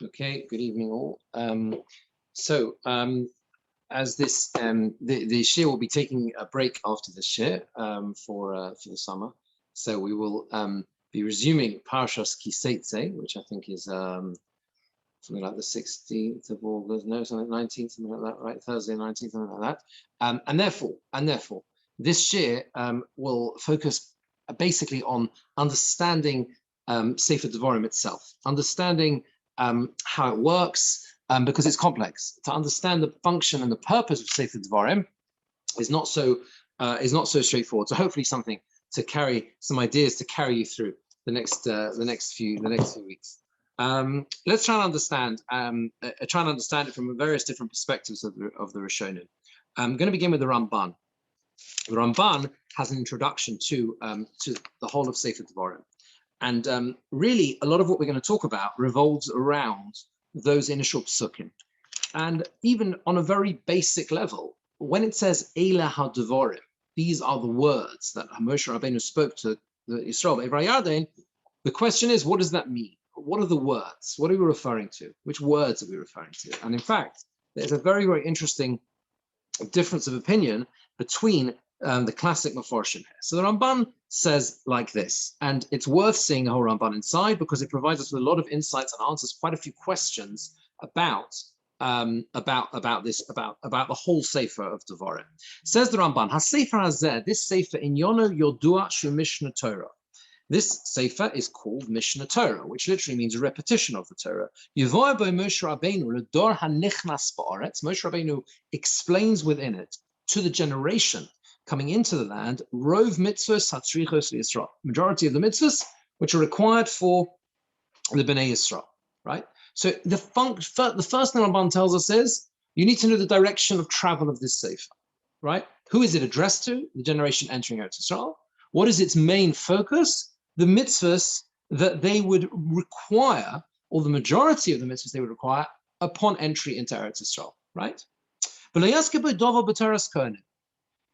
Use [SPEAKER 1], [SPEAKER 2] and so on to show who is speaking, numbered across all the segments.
[SPEAKER 1] Okay, good evening all. As this the Shiur will be taking a break after the Shiur for the summer, so we will be resuming Parshas Kiseitze, which I think is something like the 16th of August, no, something like 19th, something like that, right? Thursday 19th, something like that. And therefore, this Shiur will focus basically on understanding Sefer Devarim itself, understanding how it works, because it's complex. To understand the function and the purpose of Sefer Devarim is not so straightforward. So hopefully something to carry, some ideas to carry you through the next few weeks. Let's try and understand it from various different perspectives of the Rishonim. I'm going to begin with the Ramban. The Ramban has an introduction to the whole of Sefer Devarim. And really, a lot of what we're going to talk about revolves around those initial psukim. And even on a very basic level, when it says Eila HaDevarim, these are the words that Moshe Rabbeinu spoke to the Yisrael, the question is, what does that mean? What are the words? What are we referring to? Which words are we referring to? And in fact, there's a very, very interesting difference of opinion between the classic Mefarshim here. So the Ramban says like this, and it's worth seeing the whole Ramban inside because it provides us with a lot of insights and answers quite a few questions about the whole Sefer of Devarim. Says the Ramban, HaSefer Hazeh, this Sefer in Yono Yodua Shu Mishnah Torah. This Sefer is called Mishnah Torah, which literally means a repetition of the Torah. Yevoah bo Moshe Rabbeinu l'dor hanichnas ba'aretz. Moshe Rabbeinu explains within it to the generation coming into the land, rov mitzvahs hatzrichos Yisrael, majority of the mitzvahs which are required for the Bnei Yisrael, right? So the first thing Ramban tells us is you need to know the direction of travel of this Sefer, right? Who is it addressed to? The generation entering Eretz Yisrael. What is its main focus? The mitzvahs that they would require, or the majority of the mitzvahs they would require upon entry into Eretz Yisrael, right?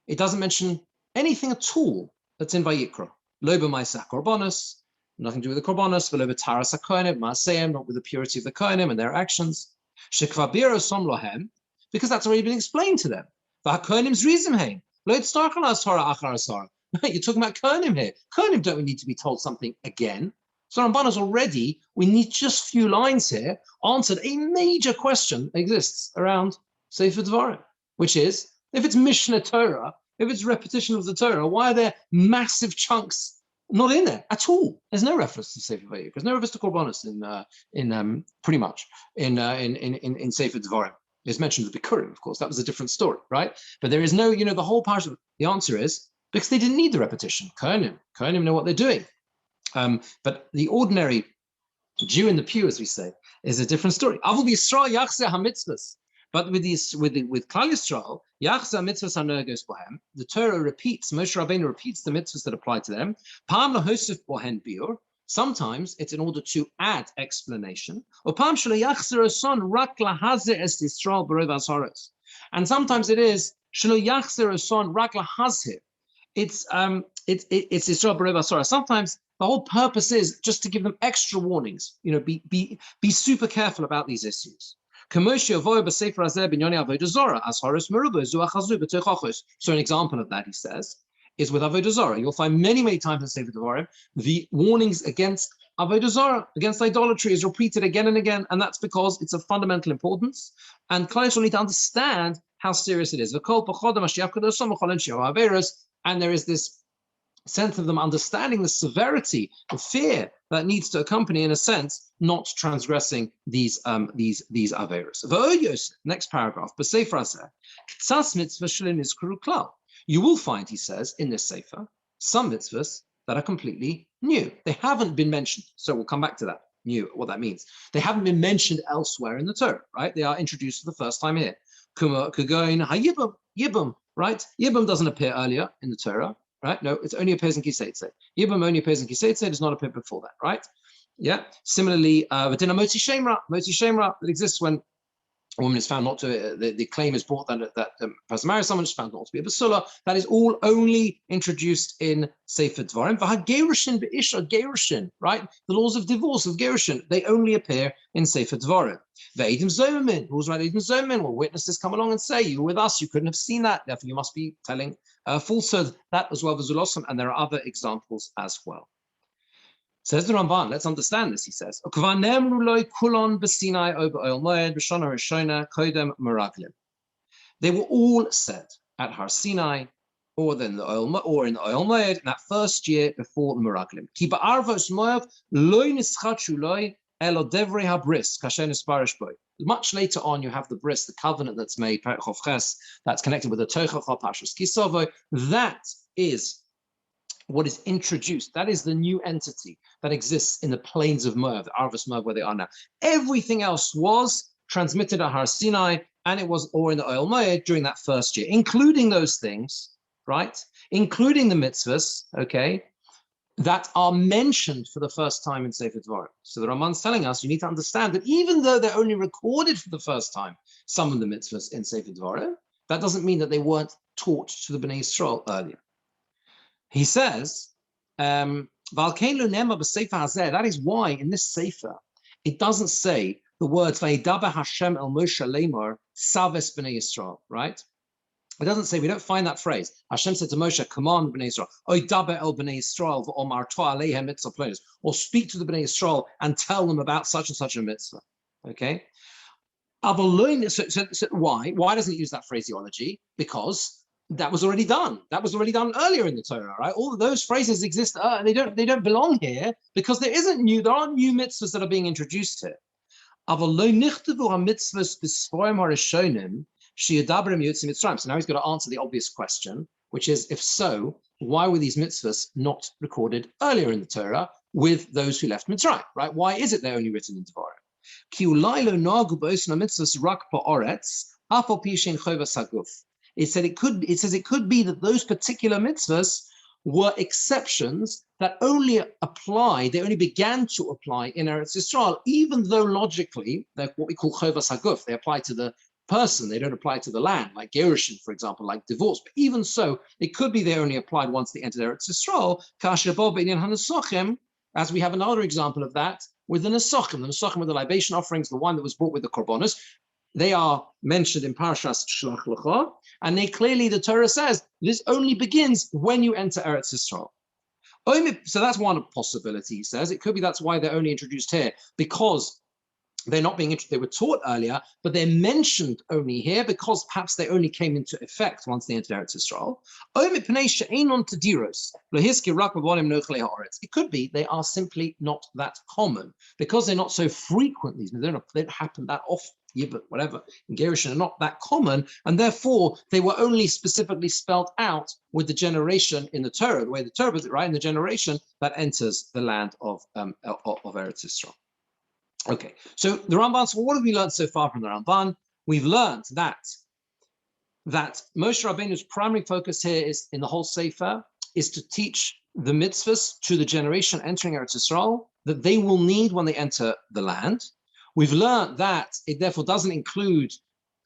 [SPEAKER 1] It doesn't mention anything at all that's in Vayikra. Lo b'maaseh korbanos, nothing to do with the korbanos, v'lo b'taras hakohanim, ma'aseim, not with the purity of the kohanim and their actions. Shekvar biro som lohem, because that's already been explained to them. V'hakohanim's rizim heim, lo yitztarch ala asara achar asara. You're talking about kohanim here. Kohanim don't need to be told something again. So Ramban has already, we need just a few lines here, answered a major question that exists around Sefer Devarim, which is, if it's Mishnah Torah, if it's repetition of the Torah, why are there massive chunks not in there at all? There's no reference to Sefer Vayikra. There's no reference to Korbanos in pretty much in Sefer Devarim. It's mentioned the Bikurim, of course. That was a different story, right? But there is no, the whole part of the answer is because they didn't need the repetition. Kohanim know what they're doing. But the ordinary Jew in the pew, as we say, is a different story. Avul Yisrael yachzeh hamitzvahs. But with Klal Yisrael, yachzeh mitzvahs hanogos bohem, the Torah repeats, Moshe Rabbeinu repeats the mitzvahs that apply to them. Pam lahosef bohen biur. Sometimes it's in order to add explanation. Or pam shelo yachzer oson rak lahazir es Yisrael b'rov hasaros. And sometimes it is shelo yachzer oson rak lahazir. It's Yisrael b'rov hasaros. Sometimes the whole purpose is just to give them extra warnings. Be super careful about these issues. So an example of that, he says, is with Avodah Zarah. You'll find many, many times in Sefer Devarim, the warnings against Avodah Zarah, against idolatry, is repeated again and again, and that's because it's of fundamental importance. And Klal Yisrael need to understand how serious it is. And there is this sense of them understanding the severity, the fear that needs to accompany, in a sense, not transgressing these averos. Next paragraph. You will find, he says, in this sefer, some mitzvahs that are completely new. They haven't been mentioned. So we'll come back to that. New, what that means. They haven't been mentioned elsewhere in the Torah, right? They are introduced for the first time here. Yibum, right? Yibum doesn't appear earlier in the Torah. Right? No, it only appears in Kiseitze. Yibum only appears in Kiseitze. It does not appear before that, right? Yeah. Similarly, Moti Shemra that exists when a woman is found not to, the claim is brought that the person marries someone is found not to be a basula. That is all only introduced in Sefer Devarim. V'hagerushin be'isha gerushin, right? The laws of divorce, of gerushin, they only appear in Sefer Devarim. Ve'edim zomin, rules about edim zomin, well, witnesses come along and say, you were with us, you couldn't have seen that, therefore you must be telling falsehood. That as well, v'zulosam, and there are other examples as well. Says the Ramban, let's understand this, he says. They were all said at Har Sinai, or then the oil, or in the Oil Moed, in that first year before the Meraglim. Ki ba'arvos Moav lo nischachu lo elo devrei habris kasher nisparish boy. Much later on, you have the bris, the covenant that's made, that's connected with the Tochacha Pashas Kisovo. That is what is introduced. That is the new entity that exists in the plains of Moab, the Arvus Moab, where they are now. Everything else was transmitted at Har Sinai, and it was, or in the Oil Moed during that first year, including those things, right? Including the mitzvahs, okay, that are mentioned for the first time in Sefer Devarim. So the Raman's telling us, you need to understand that even though they're only recorded for the first time, some of the mitzvahs in Sefer Devarim, that doesn't mean that they weren't taught to the Bnei Yisrael earlier. He says, that is why in this Sefer, it doesn't say the words, Vayidaber Hashem el Moshe lemor, Saves Bnei Yisrael, right? It doesn't say, we don't find that phrase. Hashem said to Moshe, command Bnei Yisrael, Oidaber el Bnei Yisrael, v'omar to'a aleihem mitzvah plonis, or speak to the Bnei Yisrael and tell them about such and such a mitzvah, okay? So why? Why doesn't it use that phraseology? Because that was already done. That was already done earlier in the Torah, right? All of those phrases exist, and they don't belong here because there aren't new mitzvahs that are being introduced here. So now he's got to answer the obvious question, which is, if so, why were these mitzvahs not recorded earlier in the Torah with those who left Mitzrayim, right? Why is it they're only written in Devarim? It says it could be that those particular mitzvahs were exceptions that only began to apply in Eretz Yisrael, even though logically they're what we call chovas haguf. They apply to the person, they don't apply to the land, like gerushin, for example, like divorce. But even so, it could be they only applied once they entered Eretz Yisrael. As we have another example of that with the nesachim. The nesachim with the libation offerings, the one that was brought with the korbanos. They are mentioned in Parshas Shlach Lecha, and the Torah says this only begins when you enter Eretz Yisrael. So that's one possibility, he says. It could be that's why they're only introduced here, because they're not being introduced, they were taught earlier, but they're mentioned only here because perhaps they only came into effect once they entered Eretz Yisrael. It could be they are simply not that common, because they're not so frequent, they don't happen that often. But whatever, in Gerushin are not that common, and therefore they were only specifically spelled out with the generation in the Torah, the way the Torah puts it, right, in the generation that enters the land of Eretz Yisrael. Okay, so the Ramban, so what have we learned so far from the Ramban? We've learned that Moshe Rabbeinu's primary focus here is, in the whole Sefer, is to teach the mitzvahs to the generation entering Eretz Yisrael that they will need when they enter the land. We've learned that it therefore doesn't include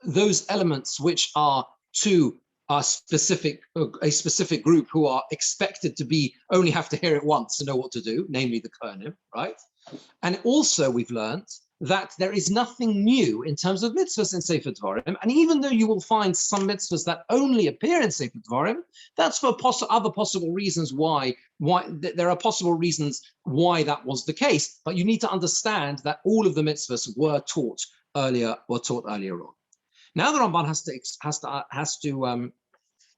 [SPEAKER 1] those elements which are to a specific group who are expected to only have to hear it once to know what to do, namely the Kohanim, right? And also we've learned that there is nothing new in terms of mitzvahs in Sefer Devarim, and even though you will find some mitzvahs that only appear in Sefer Devarim, that's for other possible reasons why there are possible reasons why that was the case, but you need to understand that all of the mitzvahs were taught earlier on. Now the Ramban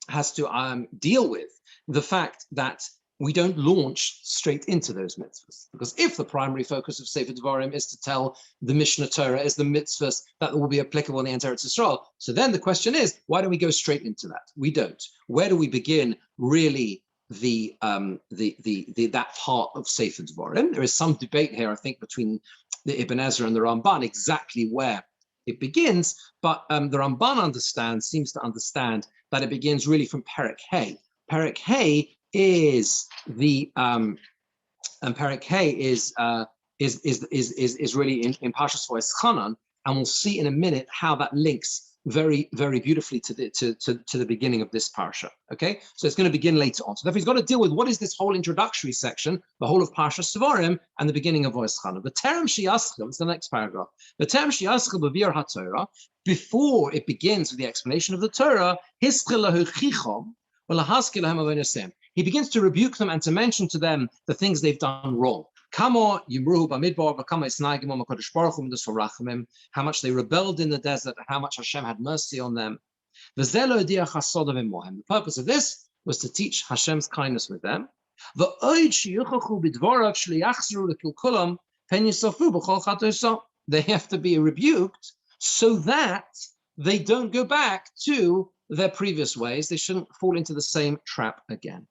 [SPEAKER 1] has to deal with the fact that we don't launch straight into those mitzvahs. Because if the primary focus of Sefer Devarim is to tell the Mishnah Torah is the mitzvahs that will be applicable in the entire Eretz Yisrael, so then the question is, why don't we go straight into that? We don't. Where do we begin really that part of Sefer Devarim? There is some debate here, I think, between the Ibn Ezra and the Ramban exactly where it begins, but the Ramban seems to understand that it begins really from Perek Hey. Perek Hey is the and Perek Hey is really in Parshas Vayischanan, and we'll see in a minute how that links very, very beautifully to the beginning of this parsha. Okay, so it's going to begin later on. So therefore, he's got to deal with what is this whole introductory section, the whole of Parsha Devarim, and the beginning of Voice Chana. The terem sheyaschel, it's the next paragraph. The terem sheyaschel b'vir haTorah, before it begins with the explanation of the Torah, hischil lahu chichom v'lahaskil lahem avonosem. He begins to rebuke them and to mention to them the things they've done wrong. How much they rebelled in the desert, how much Hashem had mercy on them. The purpose of this was to teach Hashem's kindness with them. They have to be rebuked so that they don't go back to their previous ways. They shouldn't fall into the same trap again.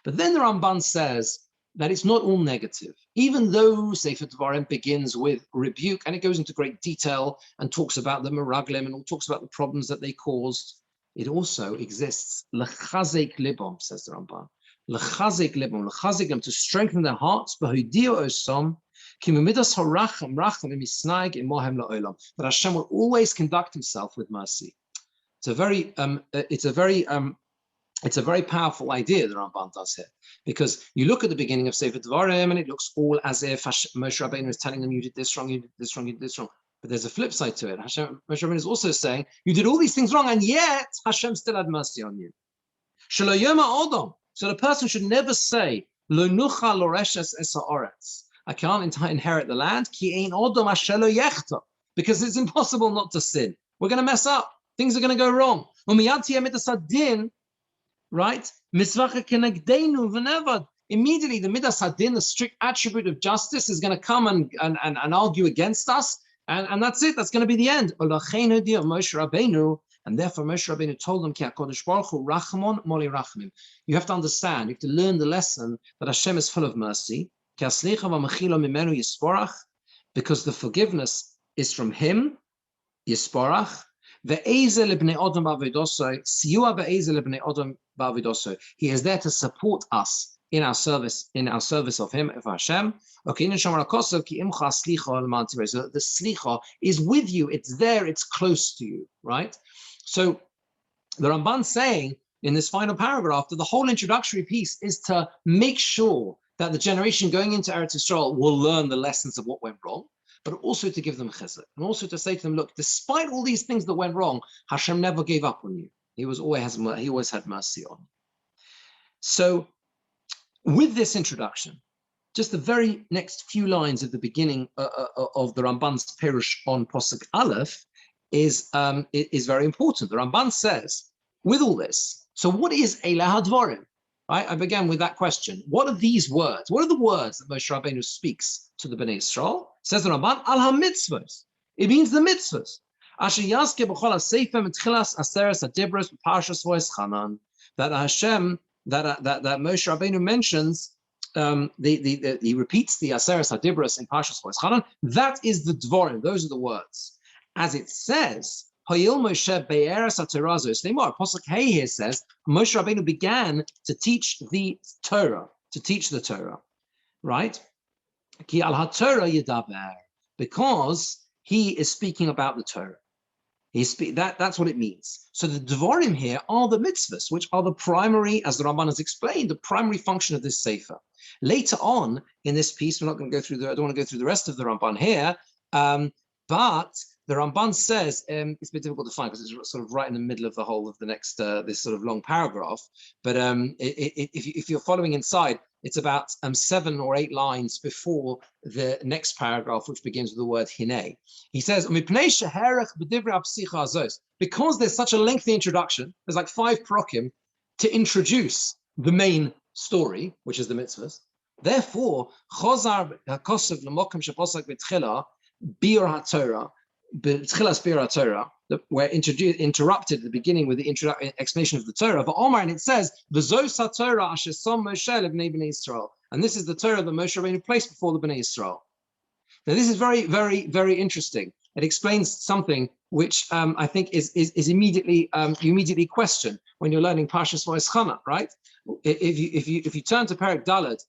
[SPEAKER 1] But then the Ramban says that it's not all negative. Even though Sefer Devarim begins with rebuke, and it goes into great detail and talks about the meraglim and talks about the problems that they caused, it also exists lechazek libam, says the Ramban. Lechazek libam, lechazek them, to strengthen their hearts, b'hodio osom, kimidas haracham racham imisnaig imohem la'olam. That Hashem will always conduct himself with mercy. It's a very powerful idea that Ramban does here, because you look at the beginning of Sefer Devarim and it looks all as if Moshe Rabbeinu is telling them, you did this wrong, you did this wrong, you did this wrong. But there's a flip side to it. Moshe Rabbeinu is also saying, you did all these things wrong, and yet Hashem still had mercy on you. So the person should never say, Lo nucha loreshes es haaretz. I can't inherit the land, ki ein odom asher lo yechta, because it's impossible not to sin. We're going to mess up. Things are going to go wrong. Right? Immediately, the Midas Hadin, the strict attribute of justice, is going to come and argue against us, and that's it. That's going to be the end. And therefore, Moshe Rabbeinu told them, you have to understand, you have to learn the lesson that Hashem is full of mercy, because the forgiveness is from Him, Yisporach. He is there to support us in our service of Him, of Hashem. Okay, so the slicha is with you, it's there, it's close to you, right? So the Ramban saying in this final paragraph that the whole introductory piece is to make sure that the generation going into Eretz Yisrael will learn the lessons of what went wrong, but also to give them chesed, and also to say to them, look, despite all these things that went wrong, Hashem never gave up on you. He always had mercy on you. So with this introduction, just the very next few lines at the beginning of the Ramban's Perush on Posuk Aleph is very important. The Ramban says, with all this, so what is Eila HaDvarim? Right? I began with that question. What are these words? What are the words that Moshe Rabbeinu speaks to the Bnei Yisrael? Says the Ramban, Al HaMitzvos. It means the mitzvahs. Asher Yazke B'chol HaSeifim T'chilas Aseres HaDibros B'Parshas Voice Chanan. That Hashem, that Moshe Rabbeinu mentions, he repeats the Aseres HaDibros in Parshas Voice Chanan. That is the Dvarim. Those are the words. As it says, Hoyil Moshe Be'eres HaTorazos. Pasuk Hey here says, Moshe Rabbeinu began to teach the Torah, right? Ki al HaTorah Yedaber, because he is speaking about the Torah. That's what it means. So the Devarim here are the mitzvahs, which are the primary, as the Ramban has explained, the primary function of this Sefer. Later on in this piece, we're not going to go through I don't want to go through the rest of the Ramban here, but the Ramban says, it's a bit difficult to find because it's sort of right in the middle of the whole of the next, this sort of long paragraph. But if you're following inside, it's about 7 or 8 lines before the next paragraph, which begins with the word hine. He says, because there's such a lengthy introduction, there's like 5 parokim to introduce the main story, which is the mitzvahs. Therefore, chozar hakosav l'mokim sheposak b'tchila bir haTorah, we're interrupted at the beginning with the explanation of the Torah. But Omar, and it says, "V'zos haTorah asher som Moshe lebnei Bnei Yisrael," and this is the Torah that Moshe Rabbeinu placed before the Bnei Yisrael. Now, this is very, very, very interesting. It explains something which I think is immediately you immediately question when you're learning Parshas Voice Chana, right? If you turn to Perek Daled,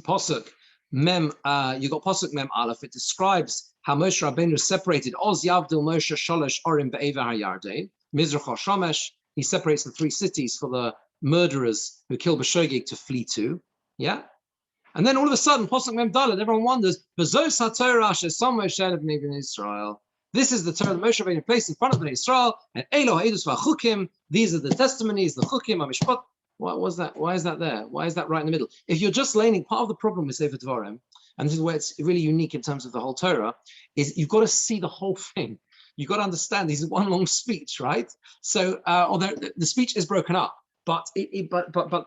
[SPEAKER 1] Posuk Mem, you got Posuk Mem Aleph. It describes how Moshe Rabbeinu separated Oz Yavdil Moshe Sholosh Orim Be'eva HaYarden, Mizrach HaShomesh. He separates the 3 cities for the murderers who killed B'Shogeg to flee to. Yeah. And then all of a sudden, Posuk Mem Dalet, everyone wonders, Bezos HaTorah Shesom Moshe B'nei Bnei Israel. This is the Torah that Moshe Rabbeinu placed in front of Bnei Israel, and Elo Ha'edus V'Chukim. These are the testimonies, the Chukim, HaMishpat. What was that? Why is that there? Why is that right in the middle? If you're just laning, part of the problem with Sefer Devarim, and this is where it's really unique in terms of the whole Torah, is you've got to see the whole thing. You've got to understand this is one long speech, right? So, although the speech is broken up, but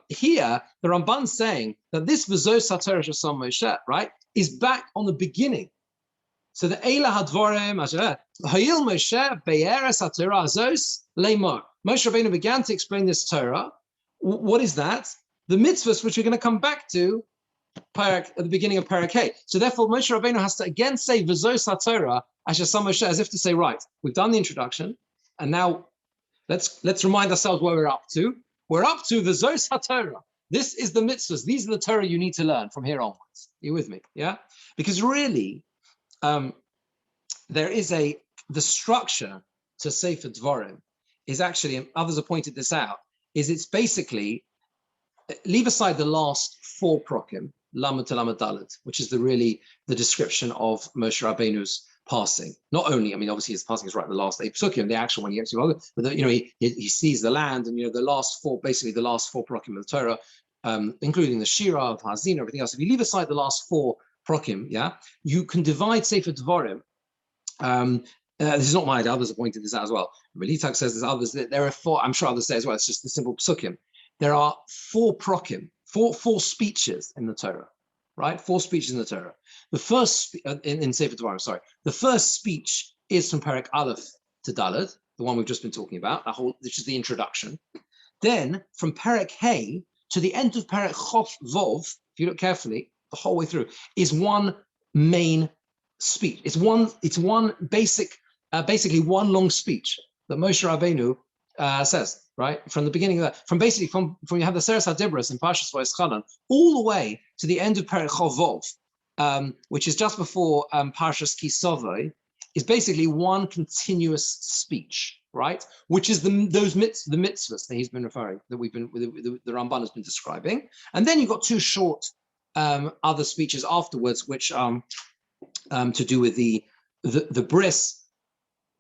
[SPEAKER 1] here the Ramban's saying that this V'zos HaTorah Shesom Moshe, right, is back on the beginning. So the Eila Hadvorim, Hayil Moshe Be'eres HaTorah Azos Leimor. Moshe Rabbeinu began to explain this Torah. What is that? The mitzvahs, which we're going to come back to at the beginning of Parak Hey. So therefore, Moshe Rabbeinu has to again say V'zos HaTorah Asher Sam Moshe, as if to say, right, we've done the introduction, and now let's remind ourselves what we're up to. We're up to V'zos HaTorah. This is the mitzvahs. These are the Torah you need to learn from here onwards. Are you with me? Yeah? Because really, there is the structure to Sefer Devarim is actually, and others have pointed this out, is it's basically, leave aside the last 4 prokim, Lamed to Lamed Dalet, which is the description of Moshe Rabbeinu's passing. Not only, I mean, obviously his passing is right in the last 8 psukim, the actual one he actually, but he sees the land, and the last 4, basically the last 4 prokim of the Torah, including the Shira of Hazin, everything else. If you leave aside the last 4 prokim, yeah, you can divide Sefer Devarim. This is not my idea, others have pointed this out as well. Melitak says there's others, there are 4, I'm sure others say as well, it's just the simple psukim. There are 4 prokim, four speeches in the Torah, right? 4 speeches in the Torah. The first, in Sefer Devarim, sorry, the first speech is from Parak Aleph to Dalet, the one we've just been talking about, which is the introduction. Then from Parak Hey to the end of Parak Chof Vov, if you look carefully, the whole way through, is one main speech. It's one basically one long speech that Moshe Rabbeinu says, right? From the beginning of that, from you have the Seres HaDibros in Parshas Vayeschanan, all the way to the end of Perek Chovov, which is just before Parshas Kisovoi, is basically one continuous speech, right? Which is the mitzvahs that he's been referring, that the Ramban has been describing. And then you've got 2 short other speeches afterwards, which to do with the bris,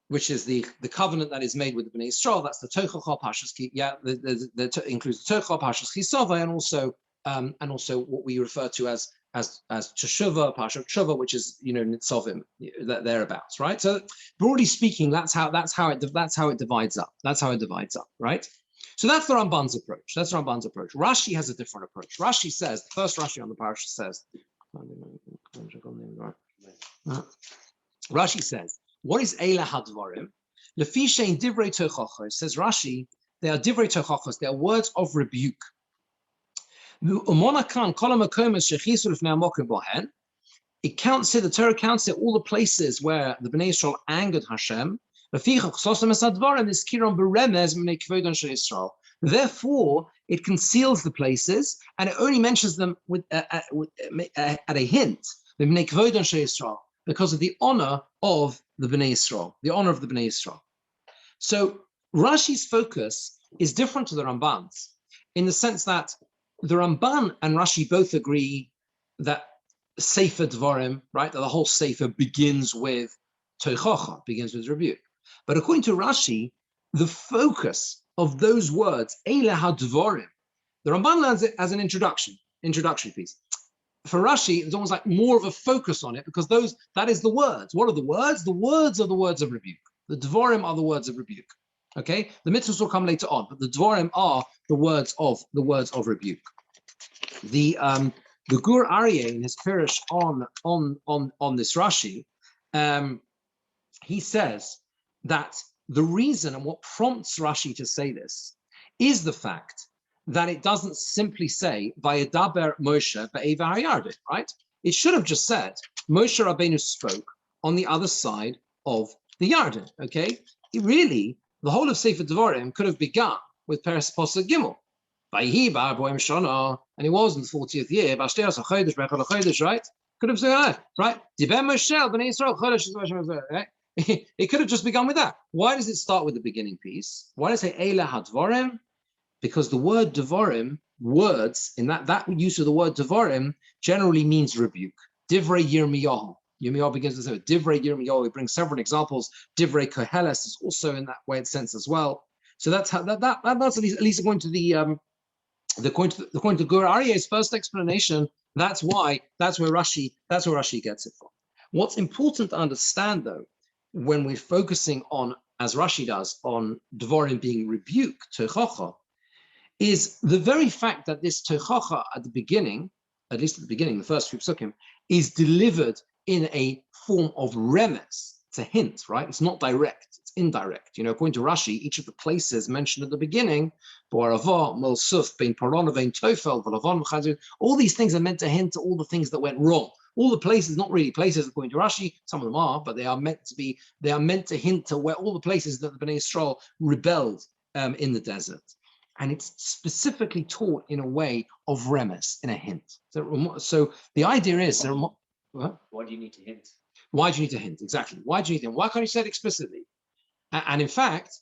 [SPEAKER 1] which is the covenant that is made with the Bnei Yisrael. That's the Tochacha Parshas Ki. Yeah, includes the Tochacha Parshas Kisova, and also what we refer to as Teshuvah, Parsha Teshuvah, which is Nitzovim, thereabouts, right? So broadly speaking, that's how it divides up. That's how it divides up, right? So that's the Ramban's approach. Rashi has a different approach. Rashi says, the first Rashi on the Parsha says, Rashi says, what is Eila Hadvarim? Lefi shein divrei tochachos, says Rashi, they are divrei tochachos, they are words of rebuke. It counts here, the Torah counts here all the places where the Bnei Yisrael angered Hashem. Therefore, it conceals the places and it only mentions them at a hint, because of the honor of the Bnei Yisrael, So Rashi's focus is different to the Ramban's in the sense that the Ramban and Rashi both agree that Sefer Devarim, right, that the whole Sefer begins with Tochacha, begins with rebuke. But according to Rashi, the focus of those words, Eila HaDvarim, the Ramban learns it as an introductory piece. For Rashi, it's almost like more of a focus on it because that is the words. What are the words? The words are the words of rebuke. The Devarim are the words of rebuke. Okay, the mitzvahs will come later on, but the Devarim are the words of rebuke. The Gur Aryeh in his Pirush on this Rashi, he says that the reason and what prompts Rashi to say this is the fact that it doesn't simply say Vayedaber Moshe be'eva hayarden, right? It should have just said Moshe Rabbeinu spoke on the other side of the Yarden. Okay, the whole of Sefer Devarim could have begun with Peres Posuk Gimel. And it was in the 40th year, right? Could have said, right? It could have just begun with that. Why does it start with the beginning piece? Why does it say Eila HaDvarim? Because the word Devarim, words, in that use of the word Devarim generally means rebuke. Divrei Yirmiyahu. Yirmiyahu begins to say Divrei Yirmiyahu. He brings several examples. Divrei Koheles is also in that way sense as well. So that's how that's at least according to according to Gur Aryeh's first explanation. That's where Rashi gets it from. What's important to understand though, when we're focusing on, as Rashi does, on Devarim being rebuke, Tochacha, is the very fact that this Tochacha at the beginning, at least at the beginning, the first few psukim, is delivered in a form of remes. It's a hint, right? It's not direct, it's indirect. According to Rashi, each of the places mentioned at the beginning, Bo'arava, Mol-Suf, Bein Parana, Bein Tofel, V'Lavon, Chazir, all these things are meant to hint to all the things that went wrong. All the places, not really places according to Rashi, some of them are, but they are meant to hint to where all the places that the Bnei Yisrael rebelled in the desert. And it's specifically taught in a way of remes, in a hint. So the idea is,
[SPEAKER 2] why do you need to hint?
[SPEAKER 1] Why do you need to hint? Exactly. Why do you need to hint? Why can't you say it explicitly? And in fact,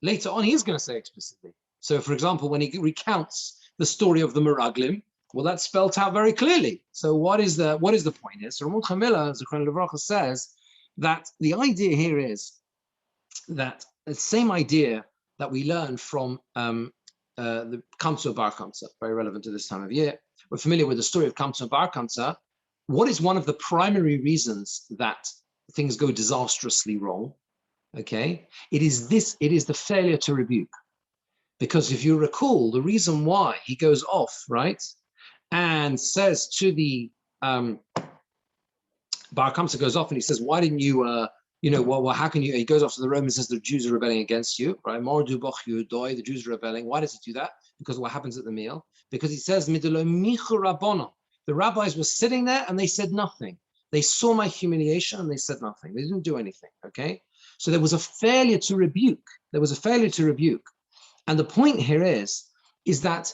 [SPEAKER 1] later on, he is going to say explicitly. So, for example, when he recounts the story of the Meraglim, well, that's spelled out very clearly. So what is the point here? So Ramon Chamila, Zichron Levracha, says that the idea here is that the same idea that we learn from the Kamsa Bar Kamsa, very relevant to this time of year. We're familiar with the story of Kamsa Bar Kamsa. What is one of the primary reasons that things go disastrously wrong? Okay, it is the failure to rebuke. Because if you recall, the reason why he goes off, right, and says to the Bar Kamsa goes off and he says, why didn't you, how can you, he goes off to the Romans and says the Jews are rebelling against you, right? The Jews are rebelling. Why does he do that? Because what happens at the meal? Because he says, the rabbis were sitting there and they said nothing. They saw my humiliation and they said nothing. They didn't do anything, okay? So there was a failure to rebuke. And the point here is that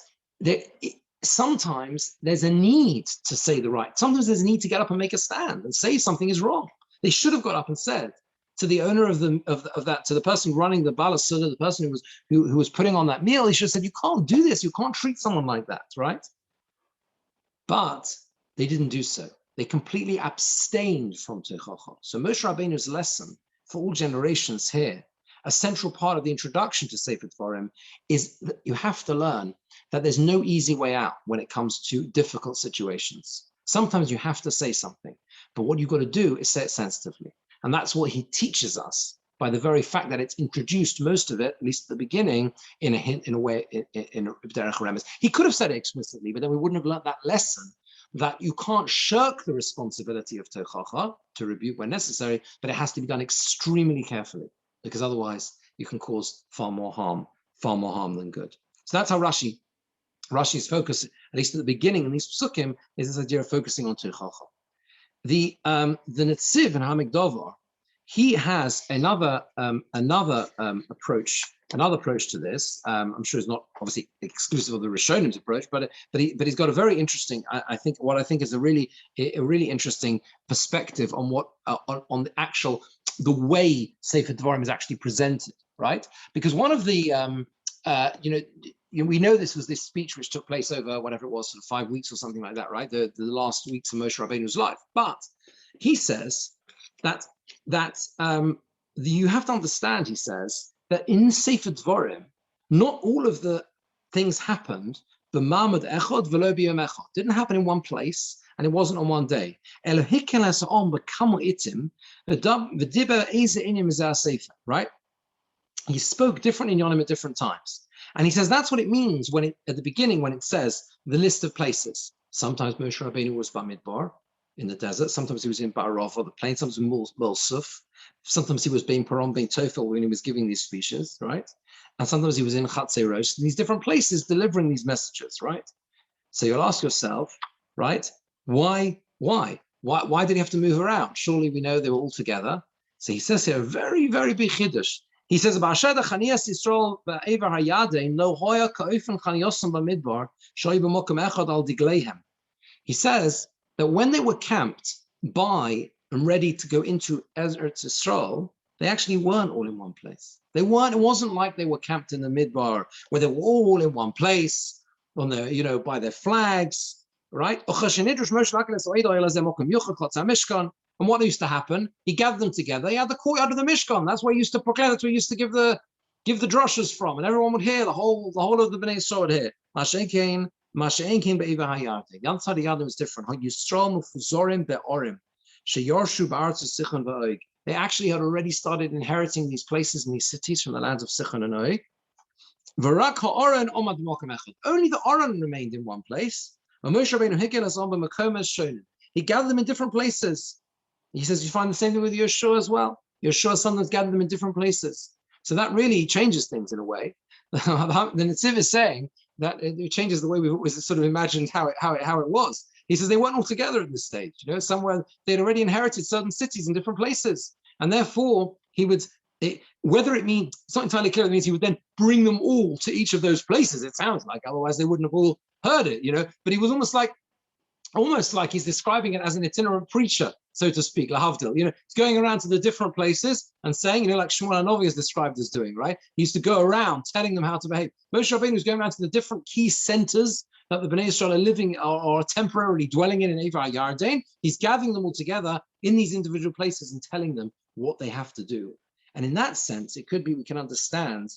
[SPEAKER 1] sometimes there's a need to say the right. Sometimes there's a need to get up and make a stand and say something is wrong. They should have got up and said to the owner of that, to the person running the balasula, the person who was putting on that meal, he should have said, you can't do this. You can't treat someone like that, right? But they didn't do so. They completely abstained from Tochacha. So Moshe Rabbeinu's lesson for all generations here, a central part of the introduction to Sefer Devarim, is that you have to learn that there's no easy way out when it comes to difficult situations. Sometimes you have to say something, but what you've got to do is say it sensitively. And that's what he teaches us by the very fact that it's introduced, most of it, at least at the beginning, in a hint, in a way, in Derech Remes. He could have said it explicitly, but then we wouldn't have learned that lesson, that you can't shirk the responsibility of Tochacha, to rebuke when necessary, but it has to be done extremely carefully, because otherwise you can cause far more harm than good. So that's how Rashi's focus, at least at the beginning in these psukim, is this idea of focusing on Tochacha. The Netziv in Hamik Dovar, he has another approach to this. I'm sure it's not obviously exclusive of the Rishonim's approach, but he's got a very interesting, I think is a really interesting perspective on what on the way Sefer Devarim is actually presented, right? Because one of the we know this was this speech which took place over whatever it was, sort of 5 weeks or something like that, right? The last weeks of Moshe Rabbeinu's life. But he says that you have to understand, he says, that in Sefer Devarim, not all of the things happened b'mamad echad v'lo b'yom echad. Didn't happen in one place, and it wasn't on one day. Right? He spoke different in Yonim at different times. And he says that's what it means when at the beginning, when it says the list of places. Sometimes Moshe Rabbeinu was Bamidbar, in the desert. Sometimes he was in Ba'arov, or the plain. Sometimes in Mulsuf. Sometimes he was being Param, being Tofel when he was giving these speeches, right? And sometimes he was in Chatzei Rosh, in these different places delivering these messages, right? So you'll ask yourself, right, why did he have to move around? Surely we know they were all together. So he says here a very, very big chiddush. He says, he says that when they were camped by and ready to go into Eretz Yisrael, they actually weren't all in one place. They weren't. It wasn't like they were camped in the Midbar where they were all in one place on their, by their flags, right? And what used to happen? He gathered them together. He had the courtyard of the Mishkan. That's where he used to proclaim. That's where he used to give the drushes from, and everyone would hear the whole of the Bnei Yisrael would hear. The other side of Yarden was different. They actually had already started inheriting these places and these cities from the lands of Sichon and Og. Only the Aron remained in one place. He gathered them in different places. He says you find the same thing with Yeshua as well. Yeshua sometimes gathered them in different places. So that really changes things in a way. The Netziv is saying that it changes the way we've always sort of imagined how it was. He says they weren't all together at this stage. Somewhere they'd already inherited certain cities in different places, and therefore he would. Whether it means it's not entirely clear. It means he would then bring them all to each of those places. It sounds like, otherwise they wouldn't have all heard it. But he was almost like he's describing it as an itinerant preacher, so to speak, lahavdil. He's going around to the different places and saying, like Shmuel HaNavi is described as doing, right? He used to go around telling them how to behave. Moshe Rabbeinu was going around to the different key centers that the Bnei Yisrael are living or temporarily dwelling in Ever HaYarden. He's gathering them all together in these individual places and telling them what they have to do. And in that sense, it could be we can understand,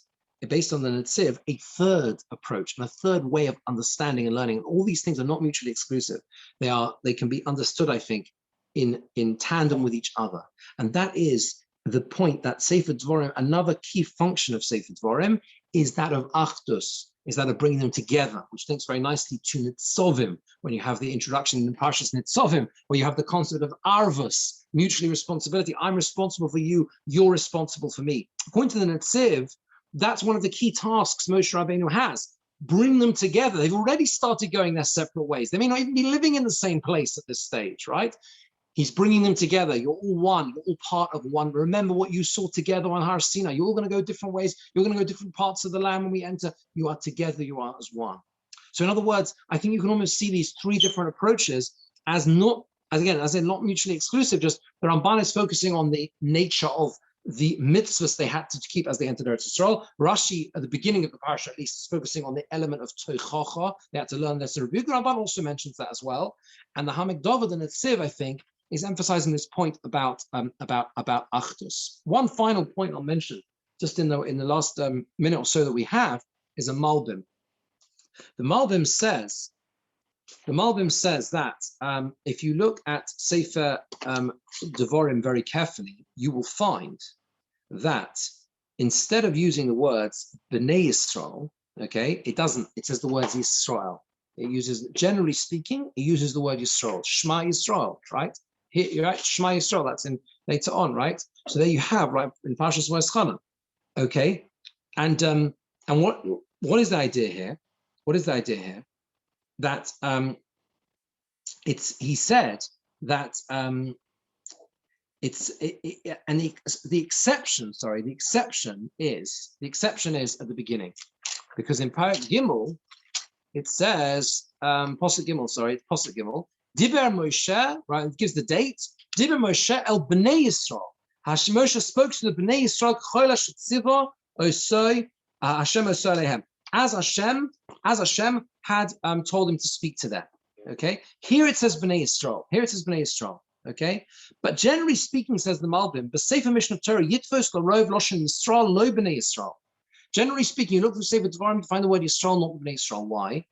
[SPEAKER 1] based on the Netziv, a third approach and a third way of understanding and learning. And all these things are not mutually exclusive. They can be understood, I think, in tandem with each other. And that is the point that Sefer Devarim, another key function of Sefer Devarim, is that of Achdus, is that of bringing them together, which links very nicely to Nitzovim, when you have the introduction in Parshas Nitzovim, where you have the concept of Arvus, mutually responsibility. I'm responsible for you, you're responsible for me. According to the Netziv, that's one of the key tasks Moshe Rabbeinu has. Bring them together. They've already started going their separate ways. They may not even be living in the same place at this stage, right? He's bringing them together. You're all one. You're all part of one. Remember what you saw together on Har Sinai. You're all going to go different ways. You're going to go different parts of the land when we enter. You are together. You are as one. So in other words, I think you can almost see these three different approaches as not mutually exclusive. Just the Ramban is focusing on the nature of the mitzvahs they had to keep as they entered Eretz Yisrael. Rashi, at the beginning of the parsha, at least, is focusing on the element of toichacha. They had to learn this. The Rabbi Ramban also mentions that as well. And the Hamek Dovid and Netziv, I think, is emphasizing this point about Achdus. One final point I'll mention, just in the last minute or so that we have, is a Malbim. The Malbim says that if you look at Sefer Devarim very carefully, you will find that instead of using the words Bnei Yisrael, okay, it doesn't. It says the words Yisrael. It uses, generally speaking, it uses the word Yisrael, Shema Yisrael, right? Here, you're right, Shema Yisrael, that's in later on, right? So there you have, right, in Parshas Vayischanan, okay? And what is the idea here? What is the idea here? That he said that the exception is at the beginning, because in Parak Gimel it says Pasuk Gimel, Diber Moshe, right? It gives the date. Diber Moshe el Bnei Yisrael. Moshe spoke to the Bnei Yisrael Chol HaShetziva Osoi Hashem Osoi Lehem. As Hashem had told him to speak to them. Okay. Here it says Bnei Yisrael. Okay. But generally speaking, says the Malbim, B'Sefer Mishnah Torah Yitvos LaRov Loshen Yisrael Lo Bnei Yisrael. Generally speaking, you look through Sefer Devarim to find the word Yisrael, not Bnei Yisrael. Why?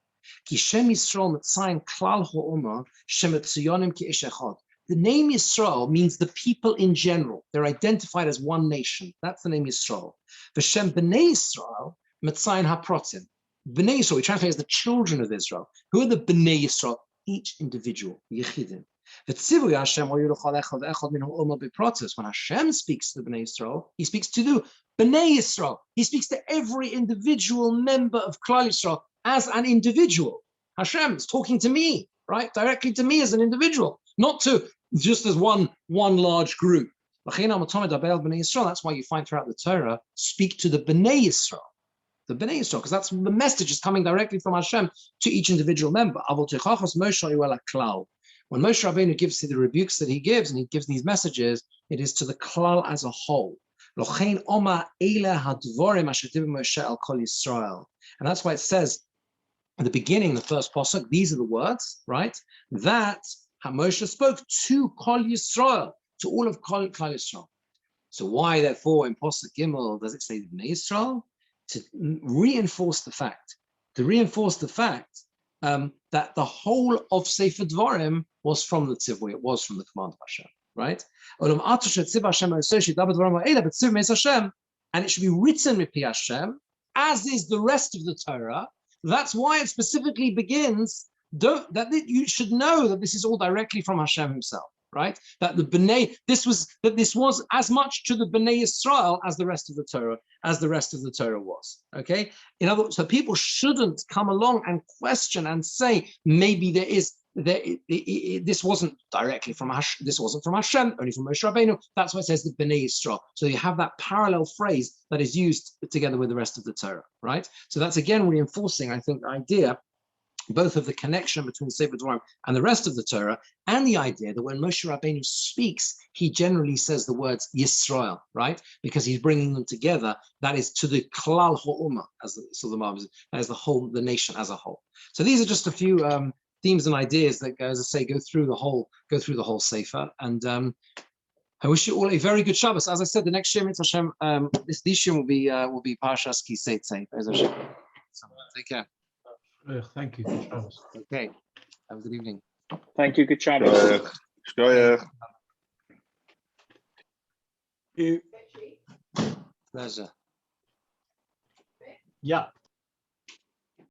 [SPEAKER 1] Ki Shem Yisrael Metzayin Klal Ha'oma Shem Etziyonim Ki Ish Echad. The name Yisrael means the people in general. They're identified as one nation. That's the name Yisrael. V'Shem Bnei Yisrael Metzayin HaProtim. Bnei Yisrael, we translate as the children of Israel. Who are the Bnei Yisrael? Each individual, Yechidim. When Hashem speaks to the Bnei Yisrael, he speaks to the Bnei Yisrael. He speaks to every individual member of Klal Yisrael as an individual. Hashem is talking to me, right? Directly to me as an individual, not to just as one large group. That's why you find throughout the Torah, speak to the Bnei Yisrael. The Bnei Yisrael, because that's the message is coming directly from Hashem to each individual member. When Moshe Rabbeinu gives the rebukes that he gives, and he gives these messages, it is to the klal as a whole. And that's why it says at the beginning, the first pasuk, these are the words, right? That Moshe spoke to Kol Yisrael, to all of Kol Yisrael. So why, therefore, in pasuk Gimel does it say Bnei Yisrael? To reinforce the fact, that the whole of Sefer Devarim was from the Tzivui, it was from the command of Hashem, right? And it should be written Mipi Hashem, as is the rest of the Torah. That's why it specifically begins, you should know that this is all directly from Hashem himself, right? That this was as much to the Bnei Yisrael as the rest of the Torah, was. Okay, in other words, so people shouldn't come along and question and say maybe this wasn't directly from Hashem, this wasn't from Hashem, only from Moshe Rabbeinu. That's why it says the Bnei Yisrael. So you have that parallel phrase that is used together with the rest of the Torah, right? So that's again reinforcing, I think, the idea both of the connection between Sefer Devarim and the rest of the Torah, and the idea that when Moshe Rabbeinu speaks, he generally says the words Yisrael, right? Because he's bringing them together. That is to the Klal Ha'umah, as the whole, the nation as a whole. So these are just a few themes and ideas that, as I say, go through the whole Sefer. And I wish you all a very good Shabbos. As I said, the next Shir Mitzvah Hashem, this Shir will be Parshas Ki Seitzei. Take care.
[SPEAKER 3] Thank you. Good Shabbos.
[SPEAKER 1] Okay. Have a good evening.
[SPEAKER 2] Thank you. Good Shabbos.
[SPEAKER 1] Pleasure.
[SPEAKER 3] Yeah.